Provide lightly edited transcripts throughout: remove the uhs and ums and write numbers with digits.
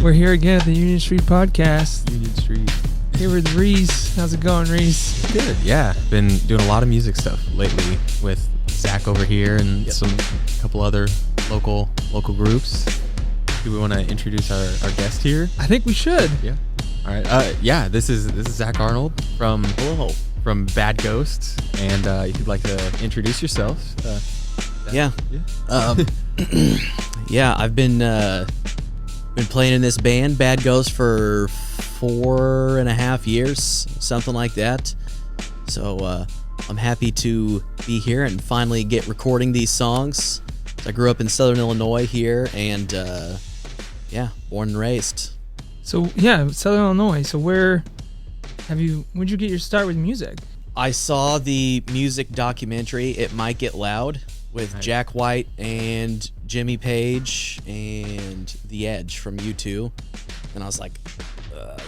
we're here again at the Union Street Podcast. Union Street. Here with Reese. How's it going, Reese? Good. Yeah, been doing a lot of music stuff lately with Zach over here and some couple other local groups. Do we want to introduce our guest here? I think we should. Yeah. All right. This is Zach Arnold from Bad Ghosts, and if you'd like to introduce yourself. Yeah. Yeah, I've been playing in this band, Bad Ghosts, for 4.5 years, something like that. So I'm happy to be here and finally get recording these songs. I grew up in Southern Illinois here, and born and raised. So Southern Illinois. So where'd you get your start with music? I saw the music documentary It Might Get Loud with Jack White and Jimmy Page and The Edge from U2, and I was like,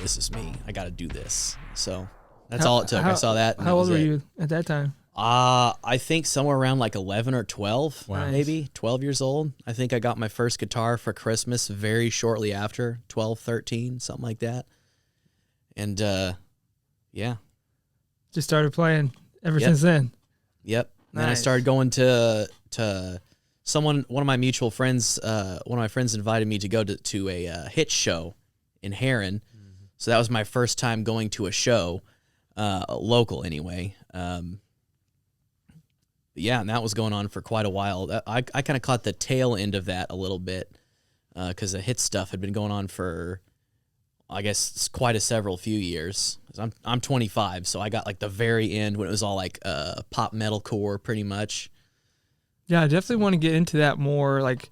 this is me. I got to do this. So that's all it took. I saw that. How old were you at that time? I think somewhere around like 11 or 12, Wow. maybe 12 years old. I think I got my first guitar for Christmas very shortly after, 12, 13, something like that. And Just started playing ever since then. Yep. Nice. Then I started going to one of my mutual friends. One of my friends invited me to go to a hit show in Heron. Mm-hmm. So that was my first time going to a show, local anyway. And that was going on for quite a while. I kind of caught the tail end of that a little bit because the hit stuff had been going on for, I guess, quite a few years. I'm 25, so I got like the very end when it was all like pop metalcore, pretty much. Yeah, I definitely want to get into that more, like,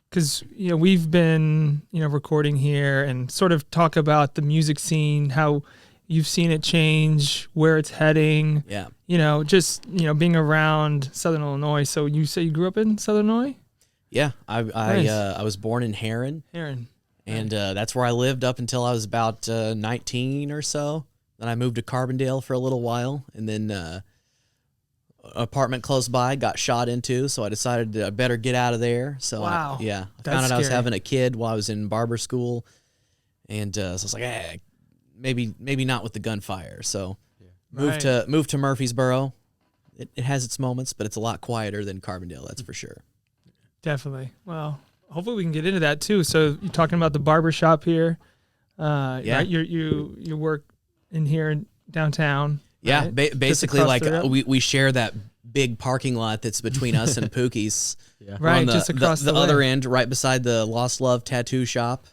because we've been recording here and sort of talk about the music scene, how you've seen it change, where it's heading. Yeah. Being around Southern Illinois. So you say you grew up in Southern Illinois? Yeah, Nice. I was born in Heron. Heron. And that's where I lived up until I was about 19 or so. Then I moved to Carbondale for a little while, and then an apartment close by got shot into, so I decided I better get out of there. So wow. I found out I was having a kid while I was in barber school, and so I was like, maybe not with the gunfire. So moved to Murfreesboro. It has its moments, but it's a lot quieter than Carbondale, that's for sure. Definitely. Well, hopefully we can get into that too. So you're talking about the barber shop here, right? You work in here in downtown. Yeah, right? basically like we share that big parking lot that's between us and Pookie's. Yeah. Right, just across the other end, right beside the Lost Love tattoo shop.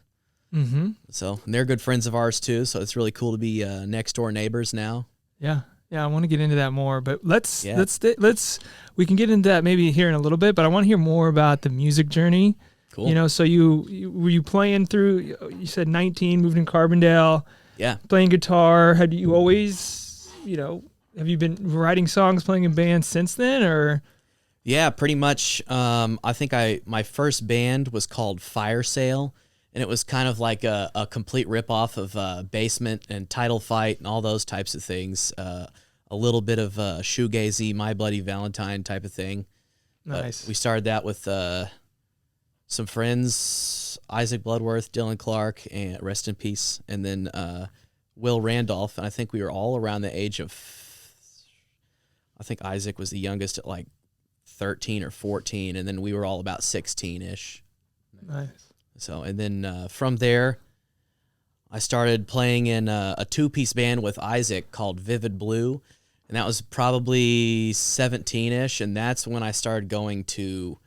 Mm-hmm. So they're good friends of ours too. So it's really cool to be next door neighbors now. Yeah. I want to get into that more, but let's we can get into that maybe here in a little bit. But I want to hear more about the music journey. Cool. So were you playing through? You said 19, moved in Carbondale. Yeah. Playing guitar. Had you always, have you been writing songs, playing in bands since then, or? Yeah, pretty much. I think my first band was called Fire Sale, and it was kind of like a complete ripoff of Basement and Title Fight and all those types of things. A little bit of shoegazy, My Bloody Valentine type of thing. Nice. But we started that with some friends, Isaac Bloodworth, Dylan Clark, and rest in peace, and then Will Randolph. And I think we were all around the age of, I think Isaac was the youngest at like 13 or 14, and then we were all about 16-ish. Nice. So, and then from there, I started playing in a two-piece band with Isaac called Vivid Blue, and that was probably 17-ish, and that's when I started going to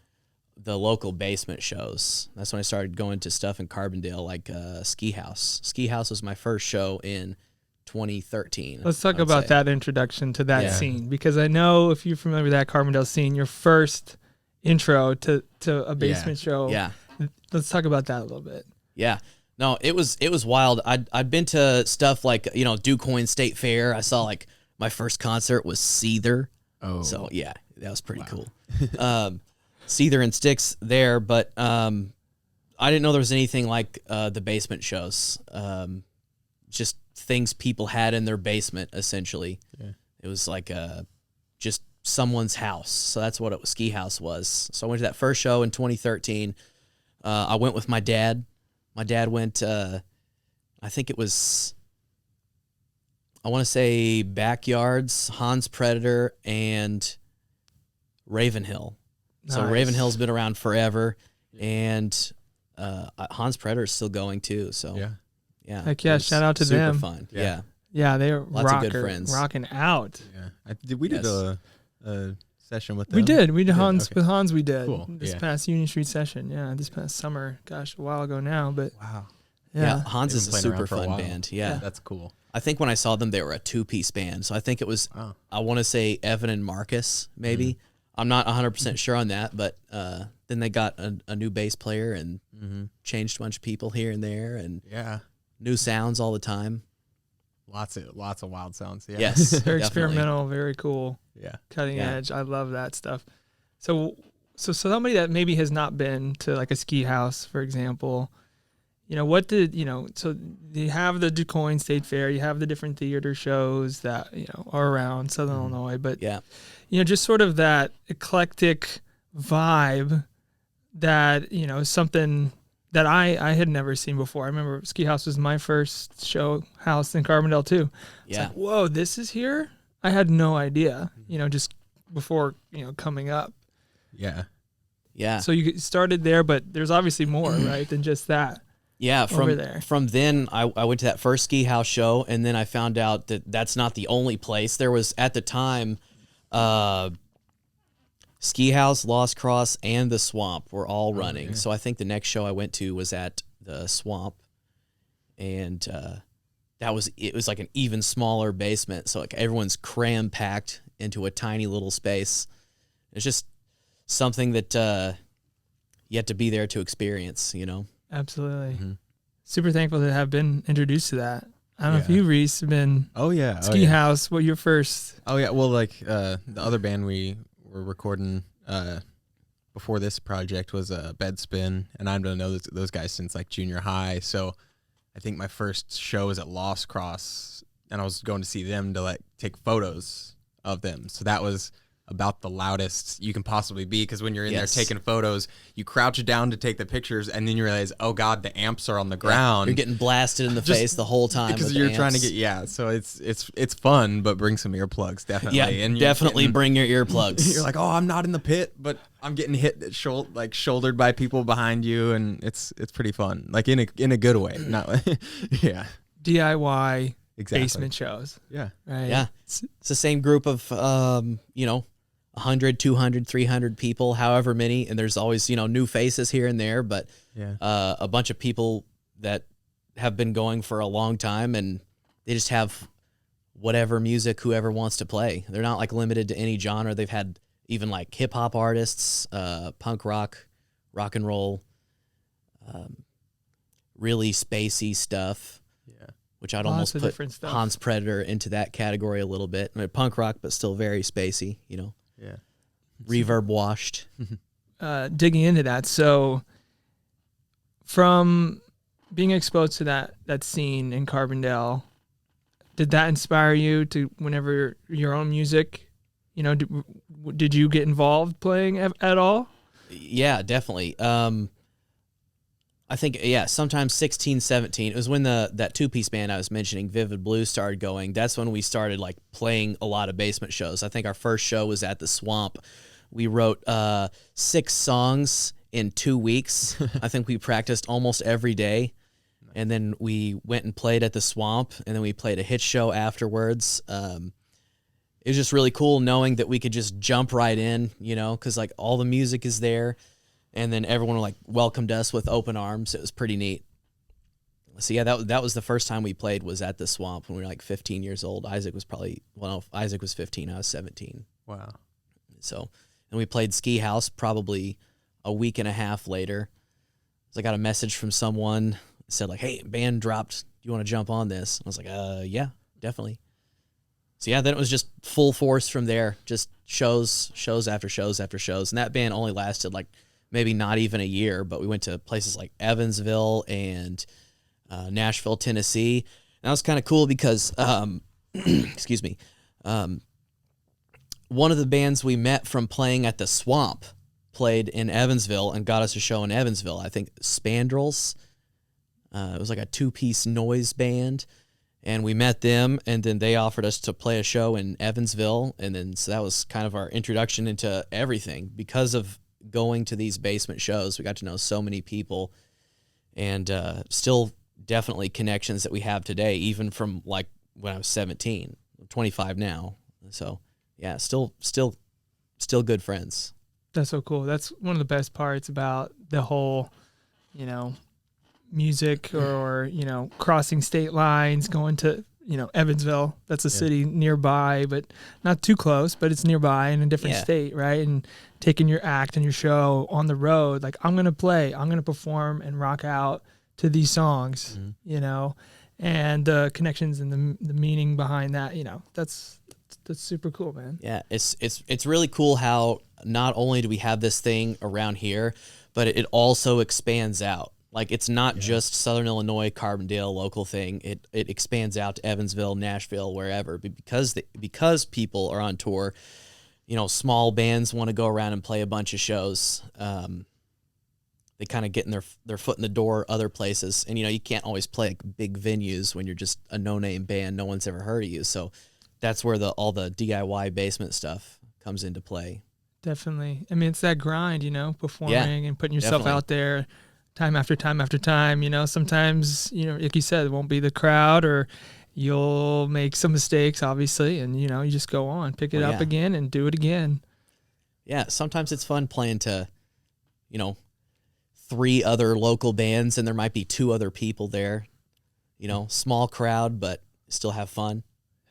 the local basement shows. That's when I started going to stuff in Carbondale, like Ski House. Ski House was my first show in 2013. Let's talk about that introduction to that scene, because I know if you're familiar with that Carbondale scene, your first intro to a basement show. Yeah. Let's talk about that a little bit. Yeah. No, it was wild. I'd been to stuff like, DuQuoin State Fair. I saw like my first concert was Seether. Oh. So yeah, that was pretty cool. Seether and Styx there, but I didn't know there was anything like the basement shows. Just things people had in their basement, essentially. Yeah. It was like just someone's house. So that's what Ski House was. So I went to that first show in 2013. I went with my dad. My dad went, I think it was, I want to say Backyards, Hans Predator, and Ravenhill. So Nice. Ravenhill's been around forever, and Hans Predator is still going too. So yeah, Heck yeah, it was shout out to super them. fun. Yeah. Yeah. Yeah, they're Lots of good friends. rocking out. Yeah. We did Yes. a session with them. We did Hans Okay. with Hans. We did Cool. this Yeah. past Union Street session. Yeah, this past summer. Gosh, a while ago now, but Wow. Yeah, Hans They've is a been playing super around for a fun while. band. Yeah. That's cool. I think when I saw them, they were a 2-piece band. So I think it was, Wow. I want to say Evan and Marcus, maybe. I'm not 100% sure on that, but then they got a new bass player and changed a bunch of people here and there and Yeah. new sounds all the time. Lots of wild sounds. Yeah. Yes, very definitely. experimental, very cool, Yeah. cutting Yeah. edge. I love that stuff. So somebody that maybe has not been to like a ski house, for example, what did so you have the DuQuoin State Fair, you have the different theater shows that are around Southern Illinois, but Yeah. just sort of that eclectic vibe that something that I had never seen before. I remember Ski House was my first show house in Carbondale too. It's Yeah. like, whoa, this is here? I had no idea, just before coming up. Yeah. Yeah. So you started there, but there's obviously more, right, than just that. Yeah, over there. From then, I went to that first ski house show, and then I found out that that's not the only place. There was, at the time, Ski House, Lost Cross, and the Swamp were all running. yeah. So I think the next show I went to was at the Swamp, and it was like an even smaller basement. So like everyone's cram packed into a tiny little space. It's just something that you have to be there to experience, Absolutely. Super thankful to have been introduced to that. I don't know if Yeah. you, Reese, have been Oh yeah. Ski House. What your first? Oh yeah. Well, like the other band we were recording before this project was Bedspin, and I've known those guys since like junior high. So I think my first show was at Lost Cross, and I was going to see them to like take photos of them. So that was about the loudest you can possibly be, because when you're in Yes. there taking photos, you crouch down to take the pictures, and then you realize, oh god, the amps are on the ground. You're getting blasted in the Just face the whole time because with you're the trying to amps. get so it's fun, but bring some earplugs definitely. Yeah, and definitely bring your earplugs. You're like, oh, I'm not in the pit, but I'm getting hit shouldered by people behind you, and it's pretty fun, like in a good way, not like yeah, DIY exactly. basement shows, Yeah, right? Yeah. It's the same group of 100, 200, 300 people, however many, and there's always new faces here and there, but yeah, a bunch of people that have been going for a long time, and they just have whatever music whoever wants to play. They're not like limited to any genre. They've had even like hip hop artists, punk rock, rock and roll, really spacey stuff. yeah, Which I'd Lots almost of put different stuff. Hans Predator into that category a little bit. I mean, punk rock, but still very spacey, yeah. reverb washed. Digging into that. So from being exposed to that scene in Carbondale, did that inspire you to whenever your own music, did you get involved playing at all? Yeah, definitely. I think, sometime 16, 17. It was when that 2-piece band I was mentioning, Vivid Blue, started going. That's when we started like playing a lot of basement shows. I think our first show was at the Swamp. We wrote 6 songs in 2 weeks. I think we practiced almost every day. And then we went and played at the Swamp, and then we played a hit show afterwards. It was just really cool knowing that we could just jump right in, because like all the music is there. And then everyone like welcomed us with open arms. It was pretty neat. So yeah, that was the first time we played, was at the Swamp when we were like 15 years old. Isaac was 15, I was 17. Wow. So, and we played Ski House probably a week and a half later. So I got a message from someone that said like, "Hey, band dropped. Do you want to jump on this?" I was like, yeah, definitely." So yeah, then it was just full force from there. Just shows after shows after shows. And that band only lasted like maybe not even a year, but we went to places like Evansville and Nashville, Tennessee. And that was kind of cool because, excuse me, one of the bands we met from playing at the Swamp played in Evansville and got us a show in Evansville. I think Spandrels It was like a 2-piece noise band, and we met them, and then they offered us to play a show in Evansville, and then so that was kind of our introduction into everything. Because of going to these basement shows, we got to know so many people, and still definitely connections that we have today, even from like when I was 17. I'm 25 now, so yeah, still good friends. That's so cool. That's one of the best parts about the whole, music or crossing state lines, going to, Evansville. That's a city nearby, but not too close, but it's nearby in a different state, right? And taking your act and your show on the road, like I'm going to perform and rock out to these songs, and the connections and the meaning behind that, that's super cool, man. Yeah, it's really cool how not only do we have this thing around here, but it also expands out. Like it's not just Southern Illinois, Carbondale local thing. It expands out to Evansville, Nashville, wherever. But because people are on tour, small bands want to go around and play a bunch of shows. They kind of getting their foot in the door other places, and you can't always play like big venues when you're just a no-name band. No one's ever heard of you, so that's where all the DIY basement stuff comes into play. Definitely. I mean, it's that grind, performing and putting yourself out there time after time after time. Sometimes, like you said, it won't be the crowd, or you'll make some mistakes, obviously, and, you just go on, pick it up again and do it again. Yeah, sometimes it's fun playing to, 3 other local bands, and there might be 2 other people there. Small crowd, but still have fun.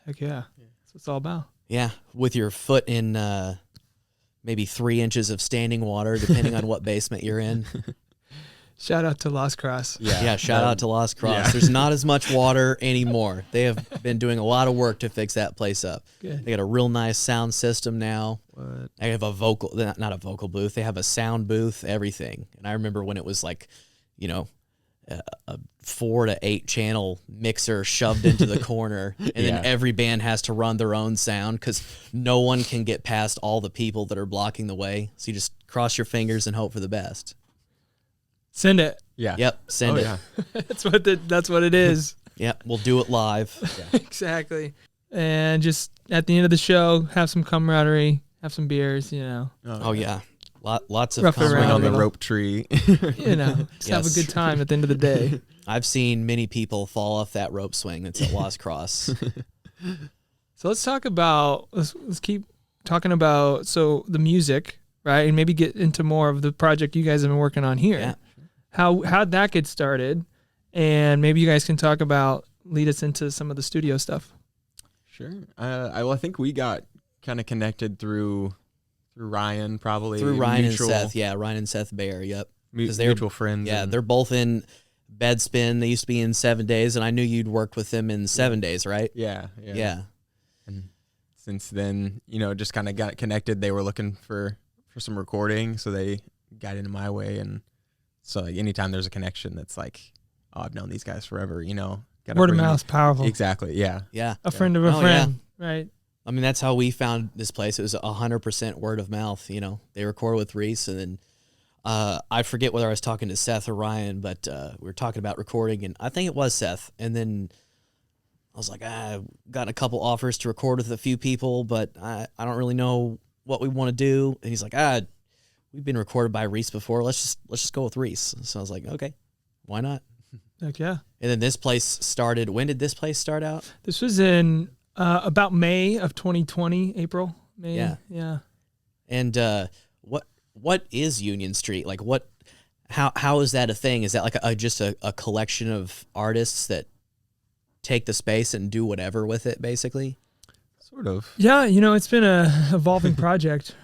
Heck yeah. That's what it's all about. Yeah, with your foot in maybe 3 inches of standing water, depending on what basement you're in. Shout out to Lost Cross. Yeah, shout out to Lost Cross. Yeah. There's not as much water anymore. They have been doing a lot of work to fix that place up. Good. They got a real nice sound system now. What? They have not a vocal booth. They have a sound booth, everything. And I remember when it was like, a 4 to 8 channel mixer shoved into the corner, and then every band has to run their own sound because no one can get past all the people that are blocking the way. So you just cross your fingers and hope for the best. Send it. Yeah. Yep. Send it. Yeah. That's what it is. Yep. We'll do it live. Exactly. And just at the end of the show, have some camaraderie, have some beers, Oh yeah. Lots of Rough it around. Swing on the little. rope tree. Just have a good time at the end of the day. I've seen many people fall off that rope swing that's at Lost Cross. So let's talk about, let's keep talking about, the music, right? And maybe get into more of the project you guys have been working on here. Yeah. How'd that get started? And maybe you guys can talk about, lead us into some of the studio stuff. Sure. I think we got kind of connected through Ryan, probably. Through Ryan mutual, and Seth. Yeah, Ryan and Seth Baer. Yep. Mutual friends. Yeah, and, they're both in Bedspin. They used to be in 7 Days, and I knew you'd worked with them in 7 Days, right? Yeah. Yeah. And since then, just kind of got connected. They were looking for some recording, so they got into my way. And so like, anytime there's a connection that's like, oh, I've known these guys forever, gotta Word of bring mouth's powerful. Exactly. Yeah. Yeah. A friend of a friend, yeah. right? I mean, that's how we found this place. It was 100% word of mouth. They recorded with Reese, and then I forget whether I was talking to Seth or Ryan, but we were talking about recording, and I think it was Seth. And then I was like, I've gotten a couple offers to record with a few people, but I don't really know what we want to do. And he's like, we've been recorded by Reese before. Let's just go with Reese. So I was like, okay, why not? Heck yeah. And then this place started. When did this place start out? This was in about May of 2020, April. May. Yeah. And what is Union Street? Like how is that a thing? Is that like just a collection of artists that take the space and do whatever with it, basically? Sort of. Yeah, it's been a evolving project.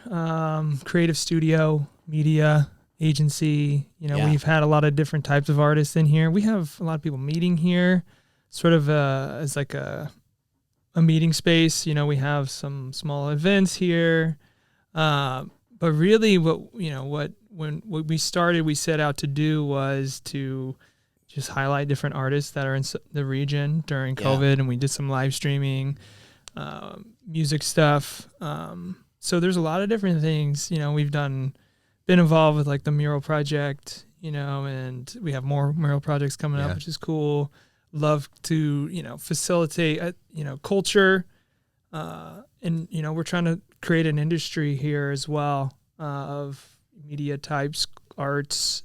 Creative studio, media, agency. We've had a lot of different types of artists in here. We have a lot of people meeting here, sort of as like a meeting space. We have some small events here. But really when we started, we set out to do was to just highlight different artists that are in the region during COVID, and we did some live streaming, music stuff. So there's a lot of different things. We've done been involved with like the mural project, and we have more mural projects coming up, which is cool. Love to, facilitate, culture. And, we're trying to create an industry here as well, of media types, arts,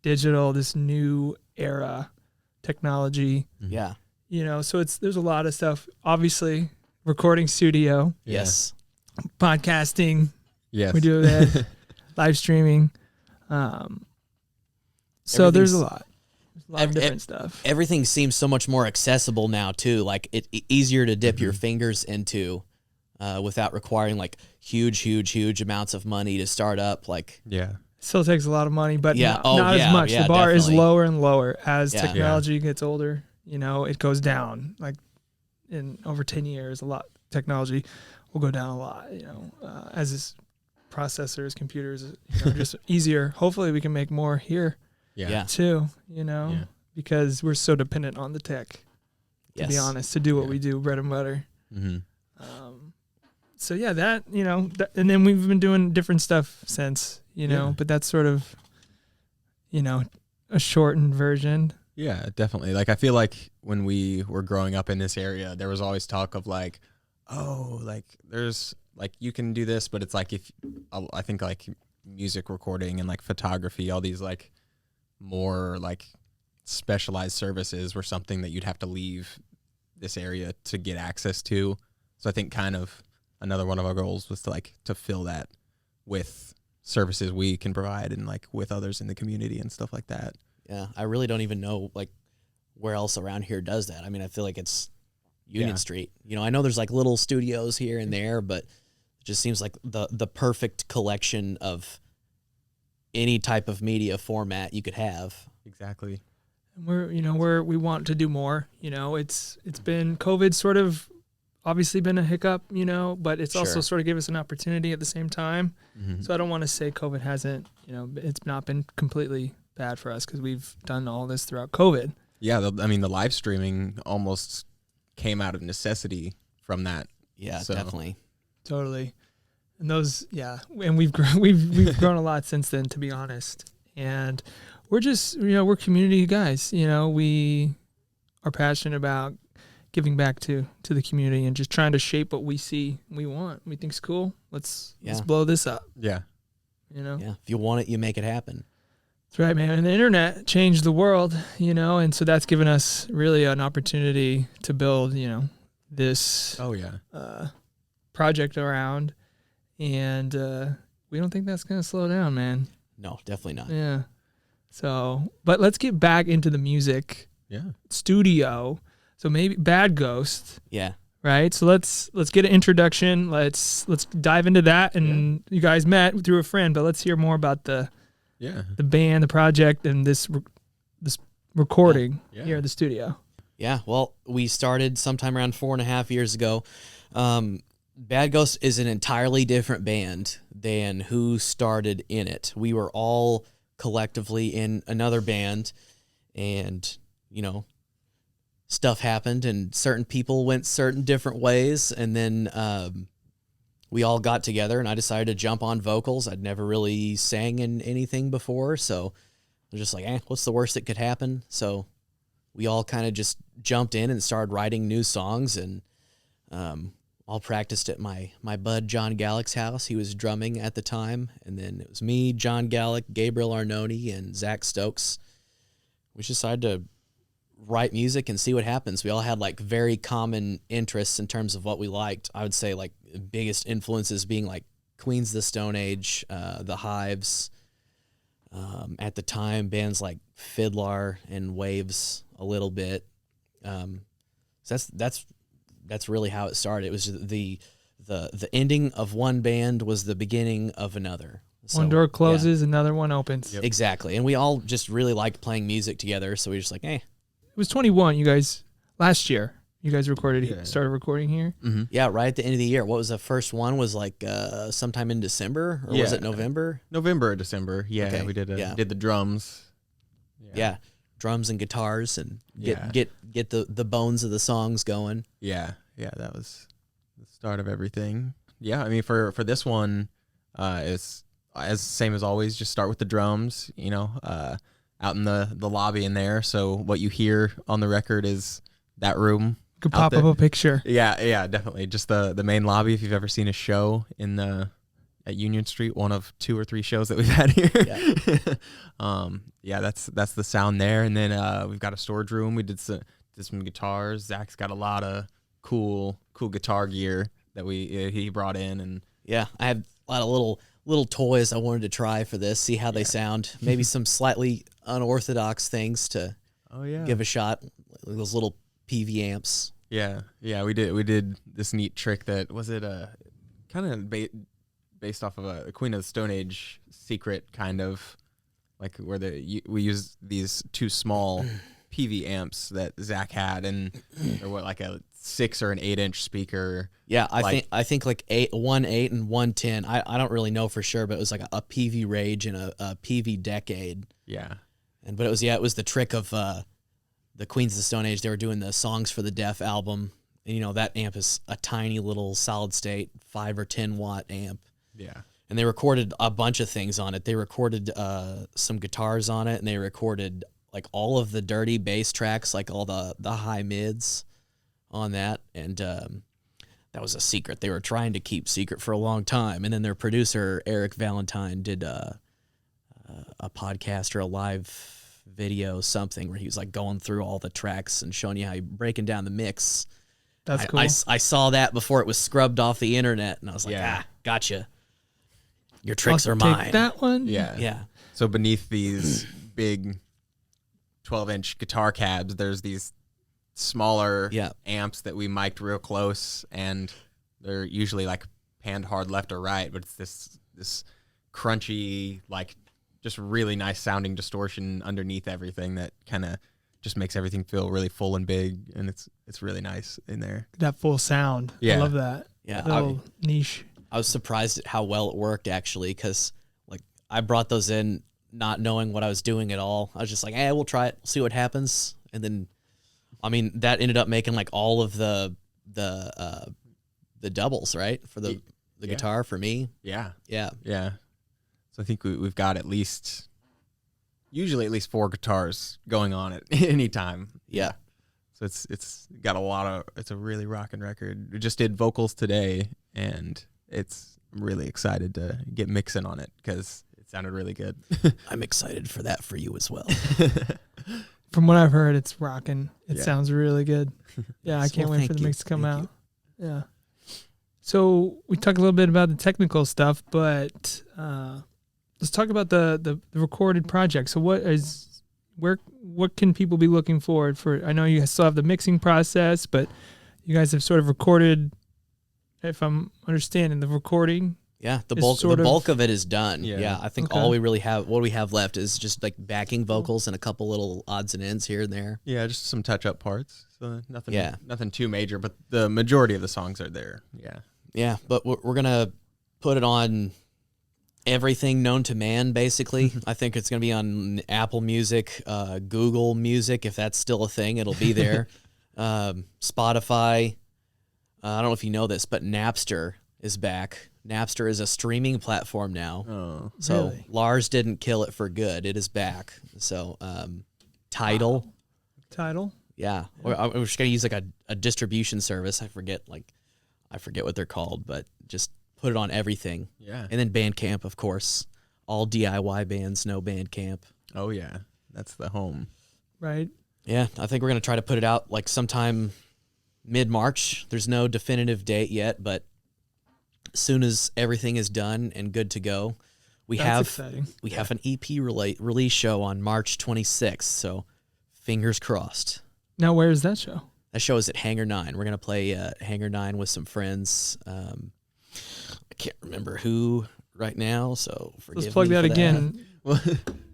digital, this new era technology. Yeah. So there's a lot of stuff. Obviously, recording studio. Yes. Podcasting. Yes. We do that. Live streaming. So there's a lot. There's a lot of different stuff. Everything seems so much more accessible now too. Like it's easier to dip your fingers into, without requiring like huge amounts of money to start up. Like still takes a lot of money, but not as much. Yeah, the bar is definitely. lower and lower as technology gets older. It goes down. Like in over 10 years, a lot technology will go down a lot. As this processors, computers, just easier. Hopefully, we can make more here. Too. Because we're so dependent on the tech. To be honest, to do what we do, bread and butter. Mm-hmm. So that and then we've been doing different stuff since. But that's sort of, a shortened version. Yeah, definitely. Like I feel like when we were growing up in this area, there was always talk of like, oh, like there's like you can do this, but it's like I think like music recording and like photography, all these like more like specialized services were something that you'd have to leave this area to get access to. So I think kind of another one of our goals was to fill that with services we can provide and like with others in the community and stuff like that. Yeah, I really don't even know like where else around here does that. I mean, I feel like it's Union Street. I know there's like little studios here and there, but it just seems like the perfect collection of any type of media format you could have. Exactly. And we want to do more. It's been COVID sort of obviously been a hiccup, but it's also sort of gave us an opportunity at the same time. Mm-hmm. So I don't want to say COVID hasn't, it's not been completely bad for us because we've done all this throughout COVID. Yeah, the live streaming almost came out of necessity from that. Yeah, definitely. Totally. And and we've grown a lot since then, to be honest. And we're just, we're community guys. We are passionate about giving back to the community and just trying to shape what we see we want. We think's cool. Let's blow this up. Yeah. Yeah. If you want it, you make it happen. That's right, man. And the internet changed the world, and so that's given us really an opportunity to build, this project around. And we don't think that's going to slow down, man. No, definitely not. Yeah. So, but let's get back into the music studio. So maybe Bad Ghost. Yeah. Right. So let's get an introduction. Let's dive into that. And you guys met through a friend, but let's hear more about the band, the project, and this recording here at the studio. Yeah. Well, we started sometime around 4.5 years ago. Bad Ghost is an entirely different band than who started in it. We were all collectively in another band, and stuff happened and certain people went certain different ways, and then we all got together and I decided to jump on vocals. I'd never really sang in anything before, so I was just like, what's the worst that could happen? So we all kind of just jumped in and started writing new songs, and all practiced at my bud John Gallick's house. He was drumming at the time, and then it was me, John Gallick, Gabriel Arnone, and Zach Stokes. We just decided to write music and see what happens. We all had like very common interests in terms of what we liked. I would say like biggest influences being like Queens of the Stone Age, the Hives. At the time, bands like Fiddler and Waves a little bit. So that's really how it started. It was the ending of one band was the beginning of another. So, one door closes, another one opens. Yep. Exactly. And we all just really liked playing music together, so we were just like, It was 21, you guys, last year. You guys started recording here? Mm-hmm. Yeah, right at the end of the year. What was the first one? Was like sometime in December? Or was it November? November or December. Yeah, okay. We did did the drums. Yeah. Drums and guitars and get the bones of the songs going. Yeah, that was the start of everything. Yeah, I mean for this one, it's as same as always, just start with the drums, out in the lobby in there. So what you hear on the record is that room. Could pop up a picture. Yeah, definitely. Just the main lobby. If you've ever seen a show at Union Street, one of 2 or 3 shows that we've had here. Yeah. That's the sound there. And then we've got a storage room. We did some guitars. Zach's got a lot of cool guitar gear that he brought in, and yeah, I have a lot of little toys I wanted to try for this, see how they sound. Maybe some slightly unorthodox things to give a shot. Those little PV amps. Yeah, we did this neat trick that was it kind of based off of a Queen of the Stone Age secret, kind of like where we used these 2 small PV amps that Zach had, and they're like a 6 or an 8-inch speaker. Yeah, I think like 1 8 and 1 10. I don't really know for sure, but it was like a PV Rage and a PV Decade. Yeah, but it was the trick of the Queens of the Stone Age. They were doing the Songs for the Deaf album, and that amp is a tiny little solid state 5 or 10 watt amp. Yeah. And they recorded a bunch of things on it. They recorded some guitars on it, and they recorded like all of the dirty bass tracks, like all the high mids on that. And that was a secret they were trying to keep secret for a long time. And then their producer, Eric Valentine, did a podcast or a live video, something where he was like going through all the tracks and showing you how you breaking down the mix. That's cool. I saw that before it was scrubbed off the internet, and I was like, gotcha. Your tricks are mine. Take that one? Yeah. So beneath these big 12-inch guitar cabs, there's these smaller amps that we mic'd real close, and they're usually like panned hard left or right, but it's this crunchy, like just really nice sounding distortion underneath everything that kind of just makes everything feel really full and big, and it's really nice in there. That full sound. Yeah. I love that. Yeah. Little niche. I was surprised at how well it worked, actually, because like I brought those in not knowing what I was doing at all. I was just like, hey, we'll try it, see what happens. And then, I mean, that ended up making like all of the doubles, right? For the guitar for me. Yeah. Yeah. Yeah. So I think we've got usually at least 4 guitars going on at any time. Yeah. So it's got it's a really rocking record. We just did vocals today, and I'm really excited to get mixing on it because it sounded really good. I'm excited for that for you as well. From what I've heard, it's rocking. It Yeah. sounds really good. Yeah, I can't wait for the mix to come out. Yeah. So we talked a little bit about the technical stuff, but let's talk about the recorded project. So what can people be looking forward for? I know you still have the mixing process, but you guys have sort of recorded, if I'm understanding, the recording. Yeah, the bulk of it is done. Yeah, I think all we really have left is just like backing vocals and a couple little odds and ends here and there. Yeah, just some touch-up parts. So nothing too major, but the majority of the songs are there. Yeah. Yeah, but we're gonna put it on everything known to man, basically. I think it's gonna be on Apple Music, Google Music, if that's still a thing. It'll be there. Spotify. I don't know if you know this, but Napster is back. Napster is a streaming platform now. Oh, so really? Lars didn't kill it for good. It is back. So Tidal. Wow. Tidal? Yeah. Or I was just gonna use like a distribution service. I forget what they're called, but just put it on everything. Yeah. And then Bandcamp, of course. All DIY bands know Bandcamp. Oh yeah, that's the home. Right. Yeah, I think we're gonna try to put it out like sometime mid-March. There's no definitive date yet, but as soon as everything is done and good to go, we have an EP release show on March 26th. So fingers crossed. Now, where is that show? That show is at Hangar 9. We're gonna play Hangar 9 with some friends. I can't remember who right now, so forgive Let's plug me that for again.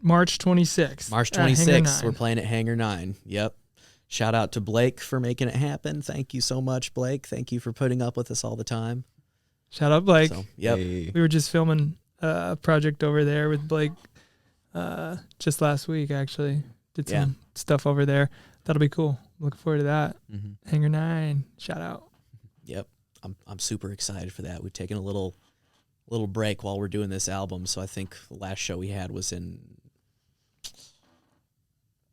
March 26th. March at Hangar 26th, 9. we're playing at Hangar 9. Yep. Shout out to Blake for making it happen. Thank you so much, Blake. Thank you for putting up with us all the time. Shout out Blake. So, yep. Hey. We were just filming a project over there with Blake just last week, actually. Did some stuff over there. That'll be cool. Looking forward to that. Mm-hmm. Hangar 9. Shout out. Yep. I'm super excited for that. We've taken a little little break while we're doing this album. So I think the last show we had was in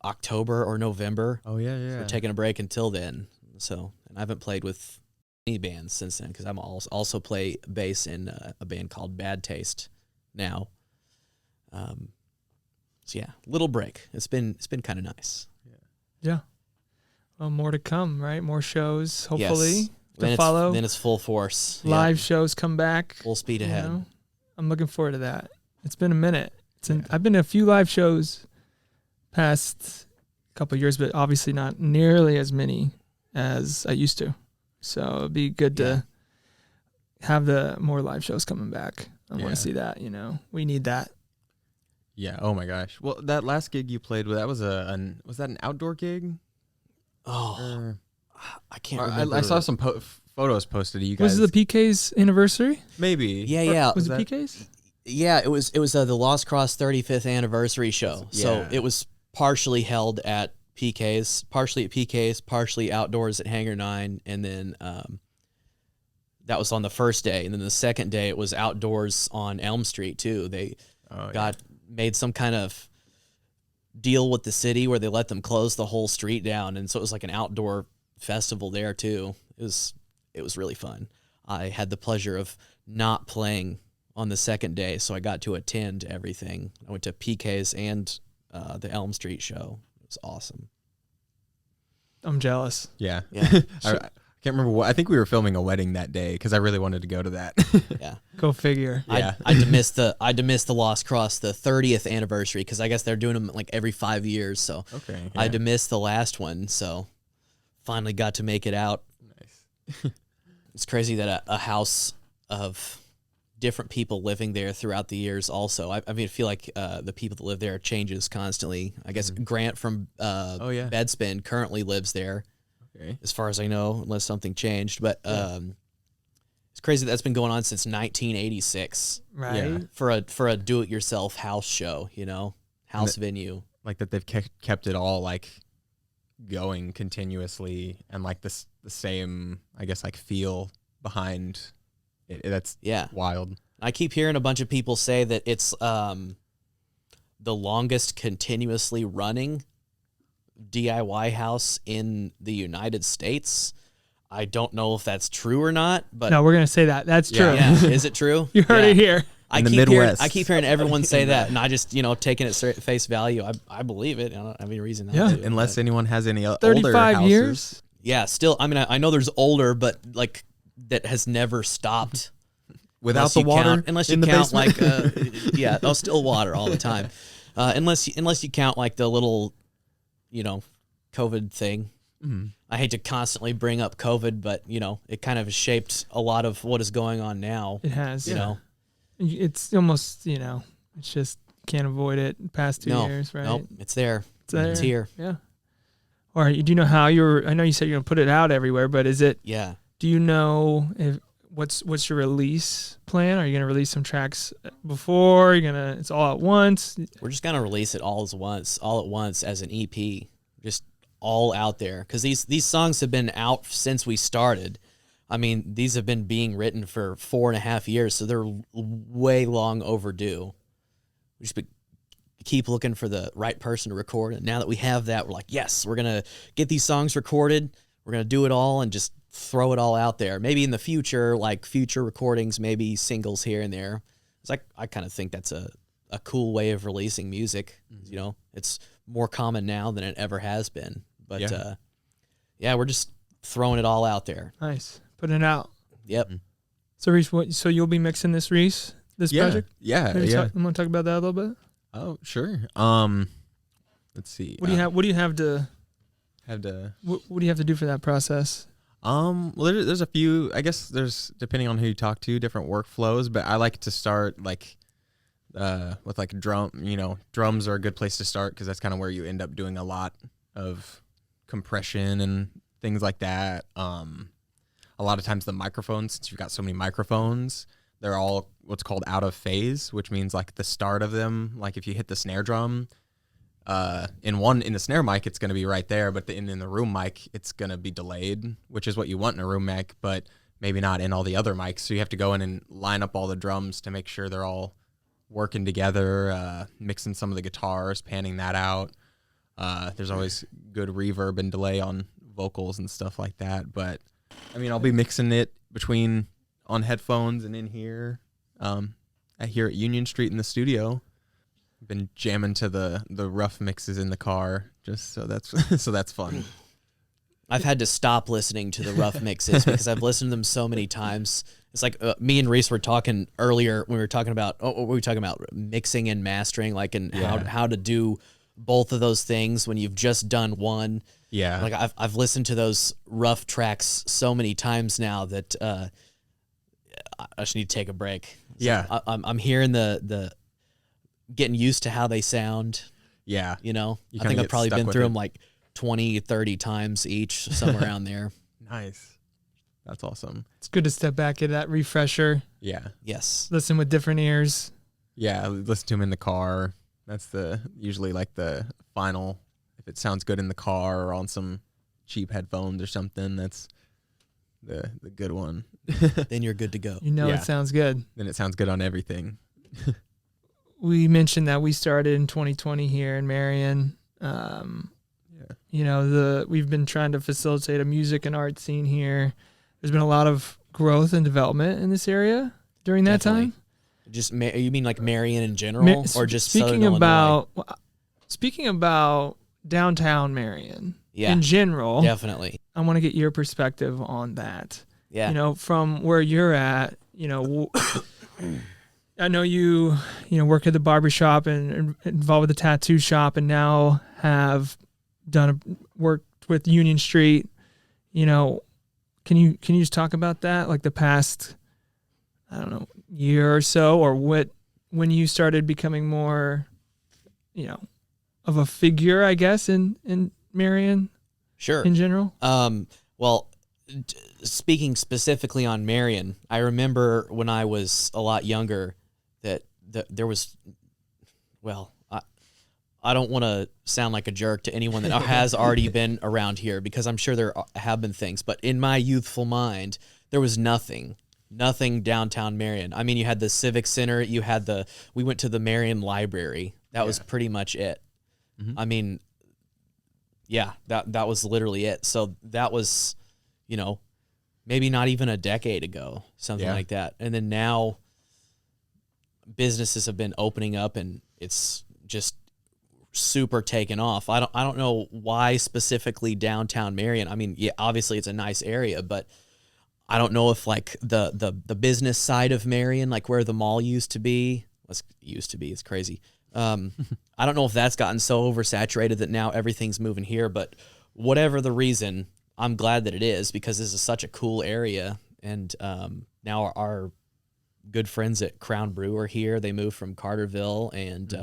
October or November. Oh yeah, So we're taking a break until then. So, and I haven't played with any bands since then because I'm also play bass in a band called Bad Taste now. So yeah, little break. It's been kind of nice. Yeah. Well, more to come, right? More shows, hopefully, Yes. to follow. Then it's full force. Live shows come back. Full speed ahead. I'm looking forward to that. It's been a minute. I've been to a few live shows past couple of years, but obviously not nearly as many as I used to. So it'd be good to have the more live shows coming back. I want to see that. We need that. Yeah. Oh my gosh. Well, that last gig you played with, that was was that an outdoor gig? Oh, I can't remember. I saw some photos posted of you guys. Was it the PK's anniversary? Maybe. Yeah. Was it PK's? Yeah, it was the Lost Cross 35th anniversary show. Yeah. So it was partially held at PK's, partially outdoors at Hangar 9, and then that was on the first day, and then the second day it was outdoors on Elm Street too. They made some kind of deal with the city where they let them close the whole street down, and so it was like an outdoor festival there too. It was really fun. I had the pleasure of not playing on the second day, so I got to attend everything. I went to PK's and the Elm Street show. It was awesome. I'm jealous. Yeah. Yeah. I can't remember what. I think we were filming a wedding that day because I really wanted to go to that. Yeah. Go figure. Yeah. I missed the Lost Cross, the 30th anniversary, because I guess they're doing them like every 5 years. So Okay. I had to miss the last one. So finally got to make it out. Nice. It's crazy that a house of different people living there throughout the years also. I mean, I feel like the people that live there changes constantly. I guess Grant from Bedspin currently lives there. Okay. As far as I know, unless something changed. But it's crazy that's been going on since 1986. Right. Yeah. For a do-it-yourself house show, house venue. Like that they've kept it all like going continuously and like the same, I guess, like feel behind it. That's wild. I keep hearing a bunch of people say that it's the longest continuously running DIY house in the United States. I don't know if that's true or not, but No, we're going to say that. That's true. yeah, is it true? You heard it here. In the Midwest. I keep hearing everyone say that, and I just, taking it straight face value. I believe it. I don't have any reason not to. Unless anyone has any older 35 houses. years? Yeah, still, I mean, I know there's older, but like that has never stopped. Without the water unless you in the count basement? like still water all the time. Unless you count like the little, COVID thing. Mm-hmm. I hate to constantly bring up COVID, but it kind of has shaped a lot of what is going on now. It has. You know, It's almost, it's just can't avoid it past 2 years, right? Nope, it's there. It's here. Yeah. Or do you know how I know you said you're going to put it out everywhere, but is it, Yeah. do you know what's your release plan? Are you going to release some tracks before? It's all at once? We're just going to release it all at once as an EP, just all out there. Because these songs have been out since we started. I mean, these have been being written for 4.5 years, so they're way long overdue. We just keep looking for the right person to record. And now that we have that, we're like, yes, we're going to get these songs recorded. We're going to do it all and just throw it all out there. Maybe in the future, like future recordings, maybe singles here and there. It's like, I kind of think that's a cool way of releasing music. Mm-hmm. It's more common now than it ever has been. But we're just throwing it all out there. Nice. Putting it out. Yep. So Reese, so you'll be mixing this project? Yeah. I'm going to talk about that a little bit. Oh, sure. Let's see. What do you have to What do you have to do for that process? Well, there's a few. I guess there's, depending on who you talk to, different workflows. But I like to start like with like drum. Drums are a good place to start because that's kind of where you end up doing a lot of compression and things like that. A lot of times the microphones, since you've got so many microphones, they're all what's called out of phase, which means like the start of them, like if you hit the snare drum, in the snare mic, it's going to be right there, but in the room mic, it's going to be delayed, which is what you want in a room mic. But maybe not in all the other mics. So you have to go in and line up all the drums to make sure they're all working together, mixing some of the guitars, panning that out. There's always good reverb and delay on vocals and stuff like that. But I mean, I'll be mixing it between on headphones and in here, here at Union Street in the studio. Been jamming to the rough mixes in the car, just so that's fun. I've had to stop listening to the rough mixes because I've listened to them so many times. It's like me and Reese were talking earlier when we were talking about what were we talking about, mixing and mastering, like, and how to do both of those things when you've just done one. Yeah, like I've listened to those rough tracks so many times now that I just need to take a break. So yeah, I'm hearing the getting used to how they sound. Yeah, you know, you I think I've probably been through it. them like 20, 30 times each, somewhere around there. Nice. That's awesome. It's good to step back, get that refresher. Yeah. Yes. Listen with different ears. Yeah, listen to them in the car. That's usually like the final, if it sounds good in the car or on some cheap headphones or something, that's the good one. Then you're good to go. You know, Yeah. It sounds good. Then it sounds good on everything. We mentioned that we started in 2020 here in Marion. You know, we've been trying to facilitate a music and art scene here. There's been a lot of growth and development in this area during that Definitely. time. Just you mean like Marion in general, or just speaking Southern Illinois? Speaking about downtown Marion Yeah, in general, definitely. I want to get your perspective on that. Yeah, You know, from where you're at, you know, I know you work at the barbershop and involved with the tattoo shop, and now have worked with Union Street. You know, can you just talk about that, like the past, I don't know, year or so, or when you started becoming more, you know, of a figure, I guess, in Marion, sure. in general. Well, speaking specifically on Marion, I remember when I was a lot younger that there was, well, I don't want to sound like a jerk to anyone that has already been around here, because I'm sure there have been things, but in my youthful mind, there was nothing downtown Marion. I mean, you had the Civic Center, we went to the Marion Library. That was pretty much it. Mm-hmm. I mean, yeah, that was literally it. So that was, you know, maybe not even a decade ago, something like that. And then now businesses have been opening up, and it's just super taken off. I don't know why specifically downtown Marion. I mean, yeah, obviously it's a nice area, but I don't know if like the business side of Marion, like where the mall used to be, it's crazy. I don't know if that's gotten so oversaturated that now everything's moving here, but whatever the reason, I'm glad that it is, because this is such a cool area. And now our good friends at Crown Brew are here. They moved from Carterville, and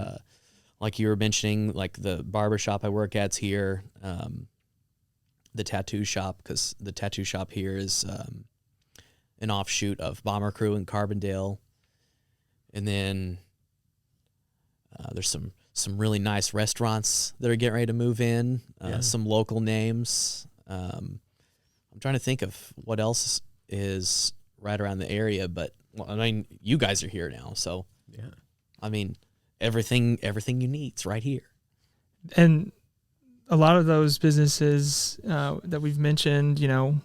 like you were mentioning, like the barbershop I work at's here, the tattoo shop, because the tattoo shop here is an offshoot of Bomber Crew in Carbondale. And then there's some really nice restaurants that are getting ready to move in, some local names. I'm trying to think of what else is right around the area, but well, I mean, you guys are here now, so yeah. I mean, everything you need is right here. And a lot of those businesses that we've mentioned, you know,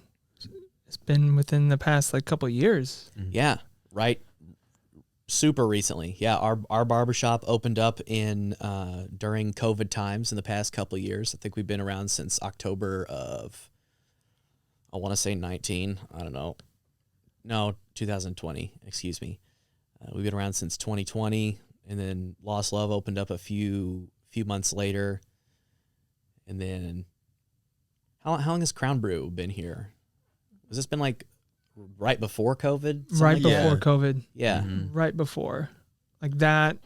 it's been within the past like couple of years. Yeah, right. Super recently. Yeah, our barbershop opened up in during COVID times in the past couple of years. I think we've been around since October of, I want to say 19. I don't know. No, 2020. Excuse me. We've been around since 2020, and then Lost Love opened up a few months later. And then, how long has Crown Brew been here? Has this been like right before COVID? Right before COVID. Yeah. Mm-hmm. Right before. Like that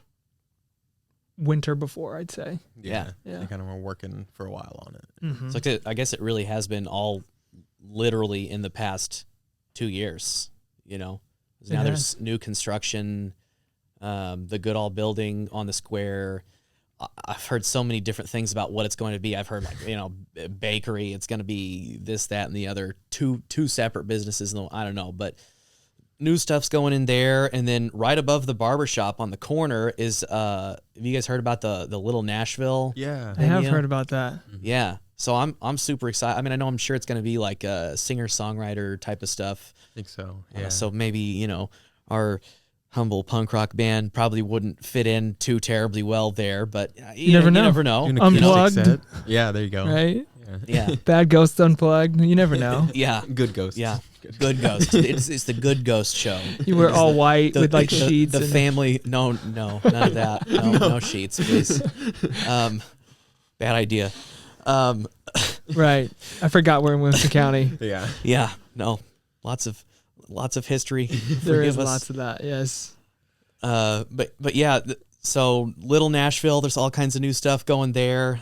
winter before, I'd say. Yeah. They kind of were working for a while on it. Mm-hmm. So I guess it really has been all literally in the past 2 years, you know. Now there's new construction, the Goodall building on the square. I've heard so many different things about what it's going to be. I've heard like, bakery, it's going to be this, that, and the other, two separate businesses. I don't know, but new stuff's going in there. And then right above the barbershop on the corner is, have you guys heard about the Little Nashville? Yeah. I have heard about that. Yeah. So I'm super excited. I mean, I know I'm sure it's going to be like a singer-songwriter type of stuff. I think so. Yeah. So maybe, our humble punk rock band probably wouldn't fit in too terribly well there, but you never know. Doing Unplugged. acoustic set. Yeah, there you go. Right? Yeah. Bad Ghost Unplugged. You never know. Yeah. Good ghost. Yeah. Good Ghost. It's the Good Ghost show. You were all white with like sheets. The family. No, none of that. No sheets, please. Bad idea. Right. I forgot we're in Winston County. Yeah. Yeah. No. Lots of history. There Forgive is us. lots of that. Yes. But yeah. So Little Nashville, there's all kinds of new stuff going there.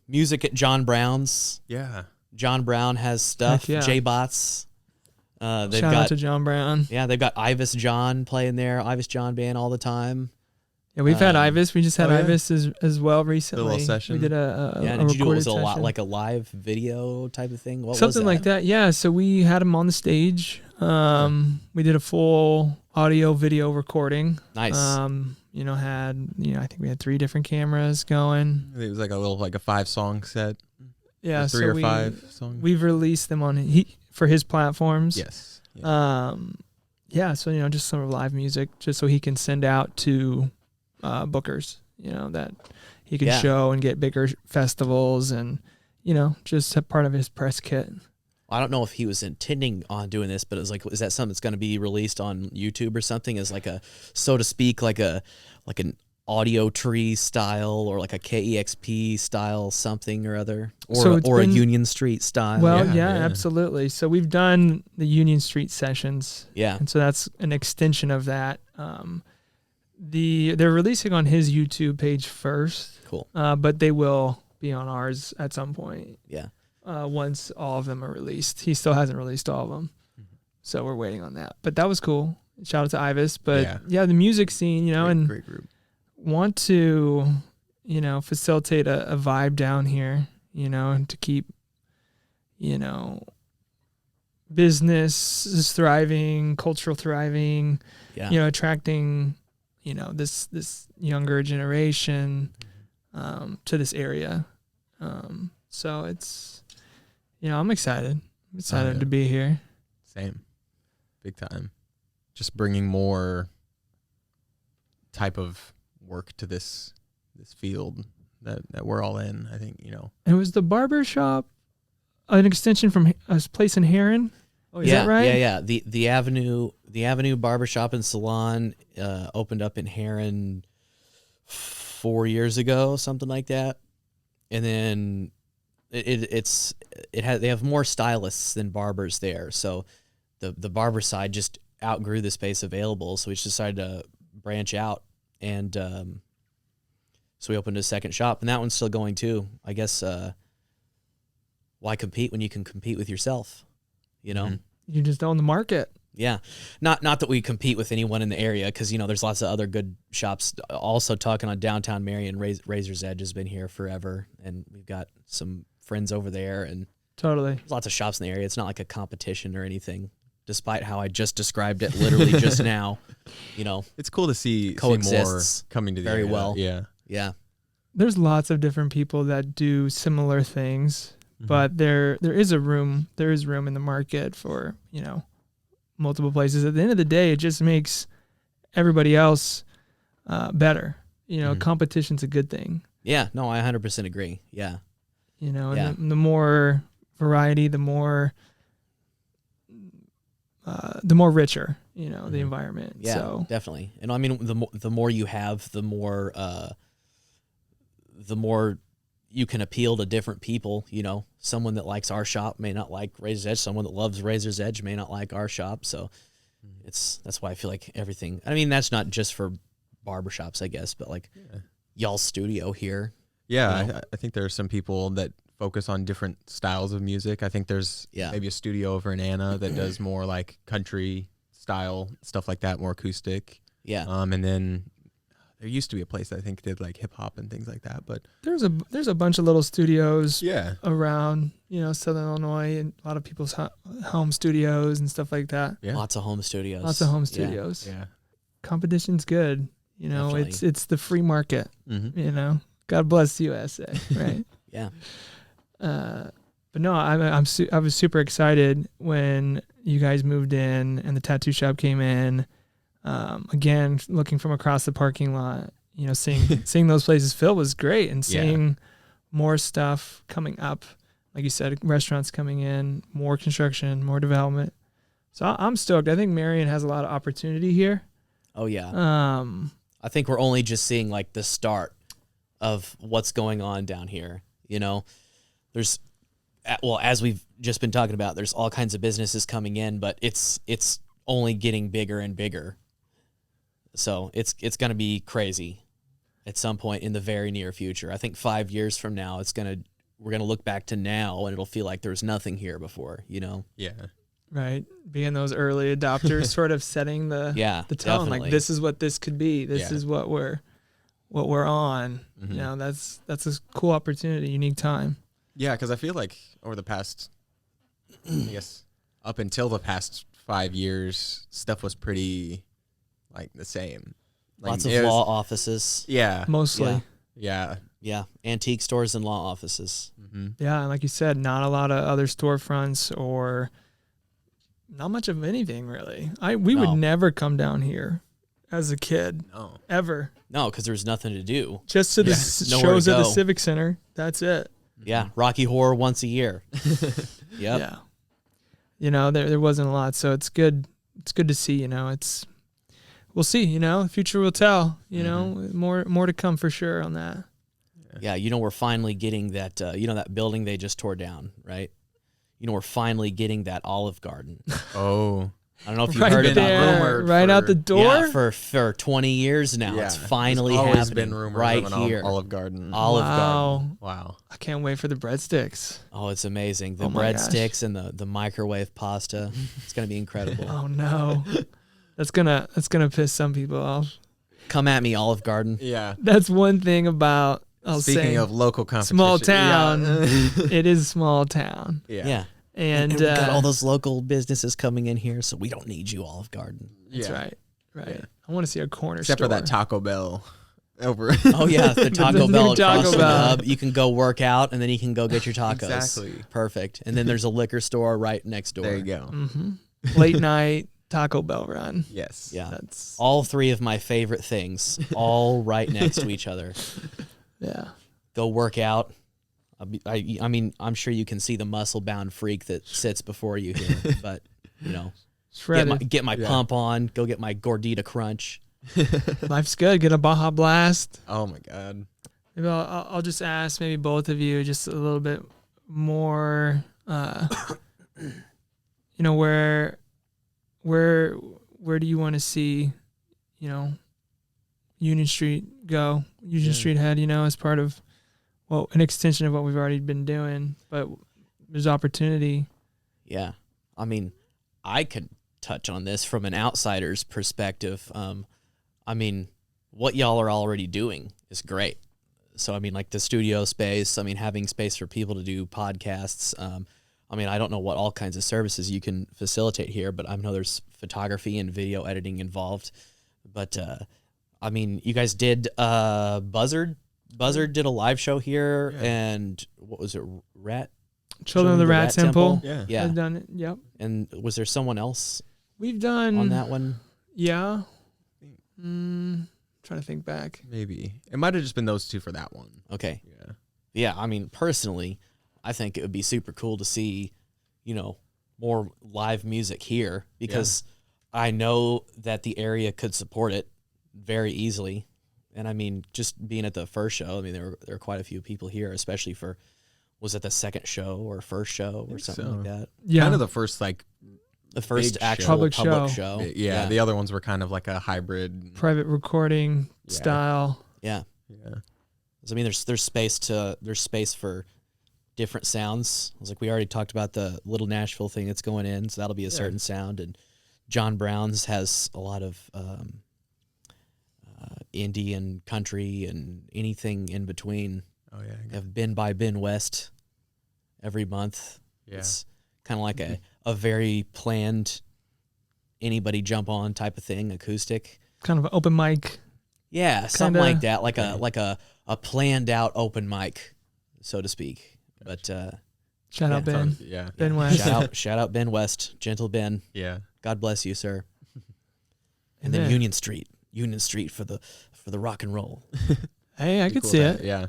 Music at John Brown's. Yeah. John Brown has stuff. Heck yeah. J-Bots. They've Shout out to John Brown. Yeah, they've got Ivis John playing there. Ivis John band all the time. Yeah, we've had Ivis. We just had yeah. Ivis as well recently. little session. We did Yeah, a did you do it? recorded Was it session. like a live video type of thing? What Something was like that. Yeah. So we had him on the stage. We did a full audio video recording. Nice. I think we had 3 different cameras going. It was like a 5-song set. Yeah. Or 3 so or 5 songs. we've released them for his platforms. Yes. Yeah. So, just some live music just so he can send out to bookers, that he can show and get bigger festivals and, just a part of his press kit. I don't know if he was intending on doing this, but it was like, is that something that's going to be released on YouTube or something as like a, so to speak, like an audio tree style or like a KEXP style something or other, or a Union Street style? Well, Yeah. Absolutely. So we've done the Union Street sessions. Yeah. And so that's an extension of that. They're releasing on his YouTube page first. Cool. But they will be on ours at some point. Yeah. Once all of them are released. He still hasn't released all of them. So we're waiting on that. But that was cool. Shout out to Ivis. But yeah, the music scene, Great group. want to, facilitate a vibe down here, and to keep, business is thriving, cultural thriving, attracting, this younger generation to this area. So it's, I'm excited. I'm excited to be here. Same. Big time. Just bringing more type of work to this field that we're all in, I think, And was the barber shop an extension from a place in Heron? Oh, is that right? Yeah. The Avenue Barbershop and Salon opened up in Heron 4 years ago, something like that. And then they have more stylists than barbers there. So the barber side just outgrew the space available. So we just decided to branch out. And so we opened a second shop, and that one's still going too. I guess why compete when you can compete with yourself? You just own the market. Yeah, not that we compete with anyone in the area, because there's lots of other good shops. Also talking on downtown Marion, Razor's Edge has been here forever, and we've got some friends over there, and Totally. there's lots of shops in the area. It's not like a competition or anything, despite how I just described it literally just now. It's cool to see more coexists coming to the very area. well. Yeah. There's lots of different people that do similar things, but there is room in the market for, multiple places. At the end of the day, it just makes everybody else better. Competition's a good thing. Yeah, no, I 100% agree. Yeah. And the more variety, the more richer, the environment. Yeah, So definitely. And I mean, the more you have, the more you can appeal to different people. Someone that likes our shop may not like Razor's Edge. Someone that loves Razor's Edge may not like our shop. So that's why I feel like everything. I mean, that's not just for barbershops, I guess, but like y'all's studio here. Yeah, I think there are some people that focus on different styles of music. I think there's maybe a studio over in Anna that does more like country style stuff like that, more acoustic. Yeah. And then there used to be a place that I think did like hip hop and things like that, but There's a bunch of little studios yeah, around, Southern Illinois, and a lot of people's home studios and stuff like that. yeah, Lots of home studios. Lots of home Yeah. studios. yeah. Competition's good. Definitely. It's the free market. Mm-hmm. God bless USA, right? Yeah. But no, I was super excited when you guys moved in and the tattoo shop came in. Again, looking from across the parking lot, seeing those places fill was great, and seeing more stuff coming up, like you said, restaurants coming in, more construction, more development. So I'm stoked. I think Marion has a lot of opportunity here. Oh yeah. I think we're only just seeing like the start of what's going on down here. There's, well, as we've just been talking about, there's all kinds of businesses coming in, but it's only getting bigger and bigger. So it's going to be crazy at some point in the very near future. I think 5 years from now, we're going to look back to now and it'll feel like there was nothing here before, Yeah. Right. Being those early adopters, sort of setting the tone. Definitely. Like, this is what this could be. This is what we're on. Mm-hmm. That's a cool opportunity, unique time. Yeah, because I feel like over the past, I guess, up until the past 5 years, stuff was pretty, like, the same. Like, Lots of law offices. Yeah. Mostly. Yeah. Yeah. Antique stores and law offices. Mm-hmm. Yeah. And like you said, not a lot of other storefronts or not much of anything, really. We would never come down here as a kid. No. Ever. No, because there's nothing to do. Just to the Nowhere shows to at the go. Civic Center. That's it. Yeah. Rocky Horror once a year. Yep. Yeah. There wasn't a lot, so it's good. It's good to see. We'll see. The future will tell. More to come for sure on that. Yeah. We're finally getting that. That building they just tore down, right? We're finally getting that Olive Garden. Oh. I don't know if you've Right heard about there, rumored right out the door. Yeah, for 20 years now. Yeah. It's finally There's always happening been rumors right of an here. Olive Garden. Olive Garden. Wow. I can't wait for the breadsticks. Oh, it's amazing. The Oh my breadsticks and the microwave pasta. It's going to be incredible. Oh no, that's gonna piss some people off. Come at me, Olive Garden. Yeah. That's one thing about Speaking of local competition. small town. Yeah. It is small town, Yeah. and we've got all those local businesses coming in here, so we don't need you, Olive Garden. that's Yeah. right. Yeah. I want to see a corner Except store. for that Taco Bell over. Oh, yeah, the Taco new Bell Taco across the Bell. hub. You can go work out, and then you can go get your tacos. Exactly. Perfect. And then there's a liquor store right next door. There you go. Late night Taco Bell run. Yes. Yeah. That's All three of my favorite things, all right next to each other. yeah. Go work out. I mean, I'm sure you can see the muscle-bound freak that sits before you here, but, Shredded. get my pump on, go get my Gordita Crunch. Life's good. Get a Baja Blast. Oh my God. Maybe I'll just ask maybe both of you just a little bit more. Where do you want to see, Union Street go? Union Street head, as part of, an extension of what we've already been doing, but there's opportunity. Yeah. I mean, I could touch on this from an outsider's perspective. I mean, what y'all are already doing is great. So, I mean, like the studio space, having space for people to do podcasts. I don't know what all kinds of services you can facilitate here, but I know there's photography and video editing involved. But, you guys did Buzzard. Buzzard did a live show here, and what was it, Children of the Rat Temple. Yeah. I've done it. Yep. And was there someone else We've done on that one? Yeah. Trying to think back. Maybe. It might have just been those two for that one. Okay. Yeah. Yeah, personally, I think it would be super cool to see, more live music here because I know that the area could support it very easily. And just being at the first show, there were quite a few people here, especially for, was it the second show or first show or something like that? Yeah. Kind of the first, The first Big actual Public public show. show. yeah. The other ones were kind of like a hybrid. Private recording style. Yeah. Yeah. There's space for different sounds. I was like, we already talked about the Little Nashville thing that's going in, so that'll be a certain sound. And John Brown's has a lot of indie and country and anything in between. Oh yeah. Have Been by Ben West every month. Yeah. It's kind of like a very planned, anybody jump on type of thing, acoustic. Kind of an open mic. Yeah, something Kinda- like that, like a planned out open mic, so to speak. But Shout out Ben. Yeah. Ben West. shout out Ben West, gentle Ben. Yeah. God bless you, sir. And then Yeah. Union Street for the rock and roll. Hey, I Be could cool see with it. that. Yeah.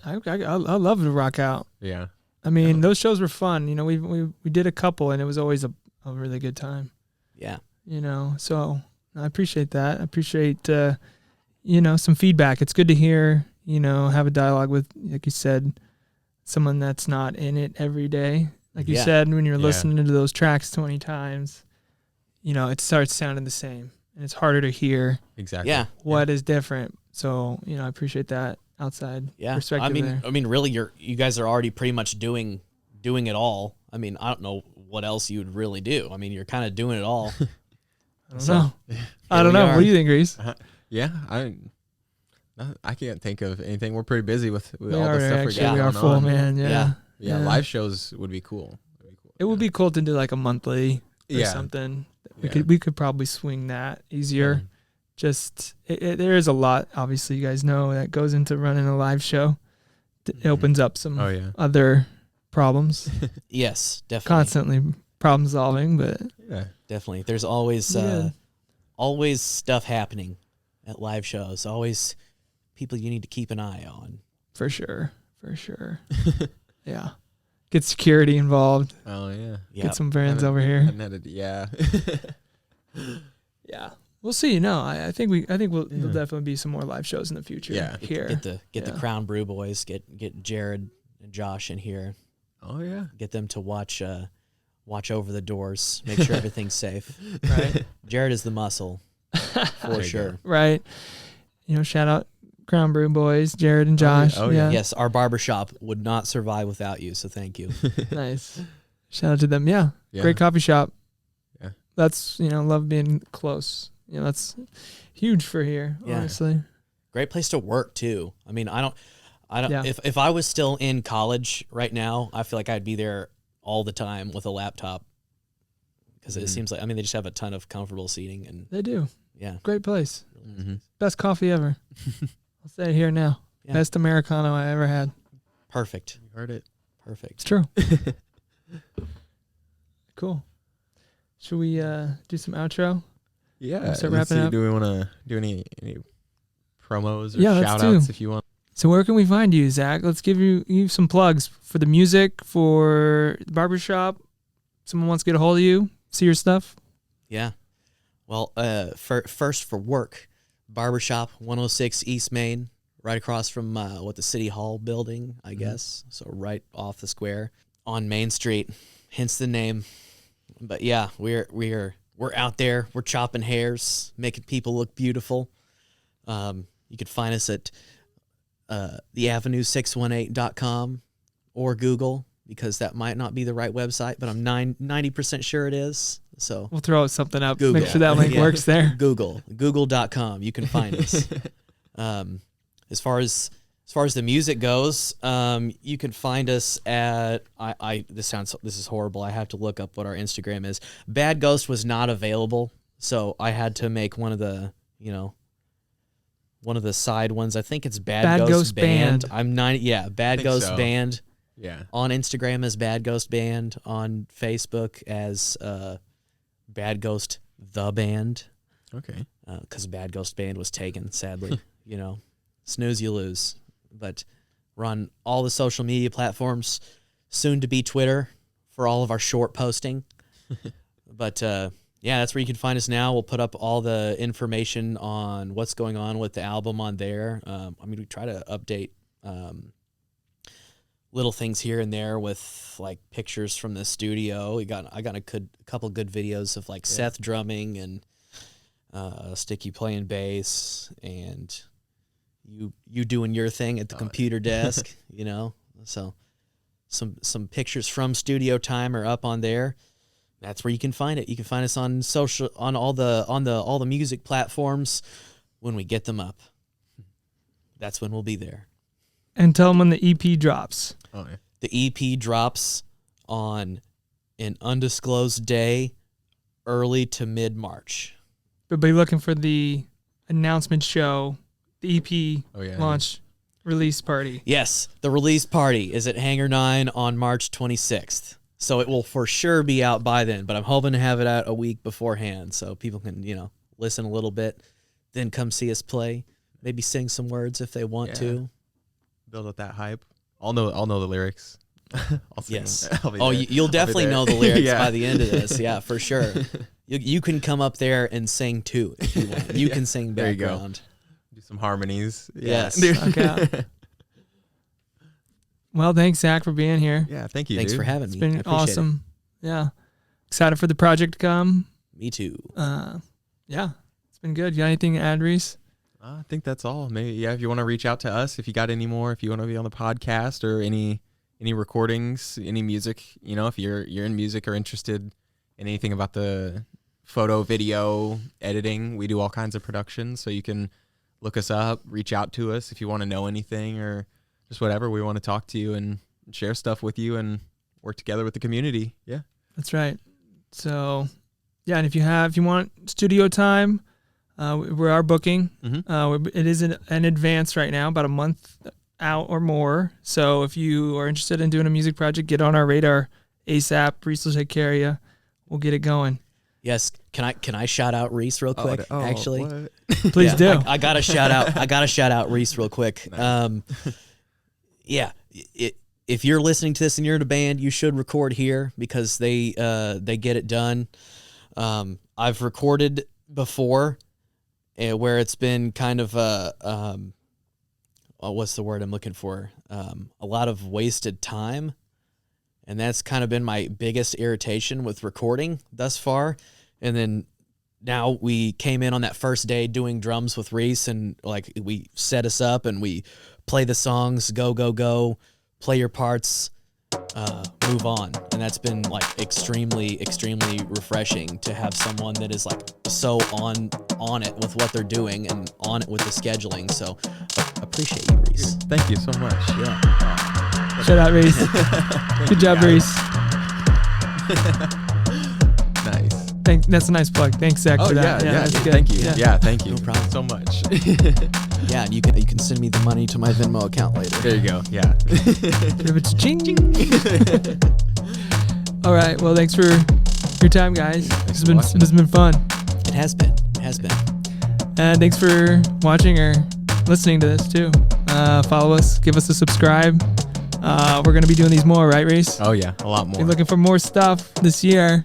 I love to rock out. Yeah. I mean, those shows were fun. You know, we did a couple, and it was always a really good time. Yeah. You know, so I appreciate that. I appreciate, some feedback. It's good to hear, have a dialogue with, like you said, someone that's not in it every day. Like you Yeah. said, when you're Yeah. listening to those tracks 20 times, it starts sounding the same, and it's harder to hear Exactly. Yeah. what is different. So, I appreciate that outside Yeah. perspective there. I mean, really, you guys are already pretty much doing it all. I mean, I don't know what else you would really do. I mean, you're kind of doing it all. I don't know. I Here don't we know. are. What do you think, Reese? Yeah. I can't think of anything. We're pretty busy with We all are the stuff actually, we're we going are full, on. man. Yeah. Yeah. Yeah. Live shows would be cool. It would be cool to do like a monthly or Yeah. something. Yeah. We could probably swing that easier. Yeah. Just there is a lot, obviously, you guys know, that goes into running a live show. It opens up some Oh yeah. other problems. Yes, definitely. Constantly problem solving, but Yeah. Definitely. There's always Yeah. always stuff happening at live shows. Always people you need to keep an eye on. for sure. Yeah. Get security involved. Oh yeah. Yeah. Get some friends Haven't- over here. hadn't had it- yeah. Yeah. We'll see. No, I think there'll Yeah. definitely be some more live shows in the future. Yeah. Here. Get the Yeah. Crown Brew boys, get Jared and Josh in here. Oh yeah. Get them to watch over the doors, make sure everything's safe. Right. Jared is the muscle for you sure. Right. Shout out Crown Brew Boys, Jared and Josh. Oh, yeah. Yes, our barbershop would not survive without you, so thank you. Nice. Shout out to them. Yeah. Yeah. Great coffee shop. Yeah. That's, love being close. That's huge for here, Yeah. honestly. Great place to work too. I mean, I don't Yeah. if I was still in college right now, I feel like I'd be there all the time with a laptop. Because it seems like, they just have a ton of comfortable seating and They do. yeah. Great place. Mm-hmm. Best coffee ever. I'll say it here now. Yeah. Best Americano I ever had. Perfect. You heard it. It's Perfect. true. Cool. Should we do some outro? Yeah. Start let's wrapping see, up. do we want to do any promos or Yeah, let's shout outs do. if you want? So where can we find you, Zach? Let's give you some plugs for the music, for the barbershop. Someone wants to get a hold of you, see your stuff. Yeah. Well, first for work, Barbershop 106 East Main, right across from the City Hall building, I guess. So right off the square on Main Street, hence the name. But yeah, we're out there. We're chopping hairs, making people look beautiful. You can find us at theavenue618.com or Google, because that might not be the right website, but I'm 90% sure it is. So We'll throw something up. Google. Make sure that link Yeah. works there. Google.com. You can find us. As far as the music goes, you can find us at this is horrible. I have to look up what our Instagram is. Bad Ghost was not available, so I had to make one of the side ones. I think it's Bad Ghost Band. Band. Bad Think Ghost so. Band. Yeah. On Instagram as Bad Ghost Band, on Facebook as Bad Ghost the Band, Okay. because Bad Ghost Band was taken, sadly. Snooze you lose. But we're on all the social media platforms, soon to be Twitter for all of our short posting. But that's where you can find us now. We'll put up all the information on what's going on with the album on there. We try to update little things here and there with like pictures from the studio. I got a couple good videos of like Seth drumming and Sticky playing bass and you doing your thing at the computer desk, So some pictures from studio time are up on there. That's where you can find it. You can find us on social, on all the music platforms when we get them up. that's when we'll be there. And tell them when the EP drops. Oh, yeah. The EP drops on an undisclosed day, early to mid-March. But be looking for the announcement show, the EP launch release party. Yes, the release party is at Hangar 9 on March 26th. So it will for sure be out by then, but I'm hoping to have it out a week beforehand so people can, listen a little bit, then come see us play, maybe sing some words if they want to. Build up that hype. I'll know the lyrics. I'll sing Yes. them. You'll definitely know the lyrics Yeah. by the end of this. Yeah, for sure. You can come up there and sing too if you want. You can sing There you go. background. Do some harmonies. Yes. Okay. Well, thanks, Zach, for being here. Yeah, thank you. Thanks dude. for having It's me. been I appreciate awesome. Yeah. Excited for the project to come. it. Me too. Yeah. It's been good. You got anything to add, Reese? I think that's all. Maybe if you want to reach out to us, if you got any more, if you want to be on the podcast or any recordings, any music, if you're in music or interested in anything about the photo, video, editing, we do all kinds of productions. So you can look us up, reach out to us if you want to know anything or just whatever. We want to talk to you and share stuff with you and work together with the community. Yeah. That's right. So, yeah, and if you want studio time, we are booking. It is in advance right now, about a month out or more. So if you are interested in doing a music project, get on our radar ASAP. Reese will take care of you. We'll get it going. Yes. Can I shout out Reese real quick? Actually, what? Please do. I gotta shout out Reese real quick. Nice. If you're listening to this and you're in a band, you should record here because they get it done. I've recorded before, where it's been kind of what's the word I'm looking for? A lot of wasted time. And that's kind of been my biggest irritation with recording thus far. And then now we came in on that first day doing drums with Reese, and like we set us up and we play the songs, go, play your parts, move on. And that's been like extremely, extremely refreshing to have someone that is like so on it with what they're doing and on it with the scheduling. So appreciate you, Reese. Thank you so much. Yeah. Shout out, Reese. Good job, Reese. Nice. That's a nice plug. Thanks, Zach, for that. That's good. Thank you. Yeah, thank you. No problem. So much. Yeah, and you can send me the money to my Venmo account later. There you go. Yeah. Give it ching. All right. Well, thanks for your time, guys. This has been fun. It has been. And thanks for watching or listening to this too. Follow us. Give us a subscribe. We're going to be doing these more, right, Reese? Oh, yeah. A lot more. We're looking for more stuff this year.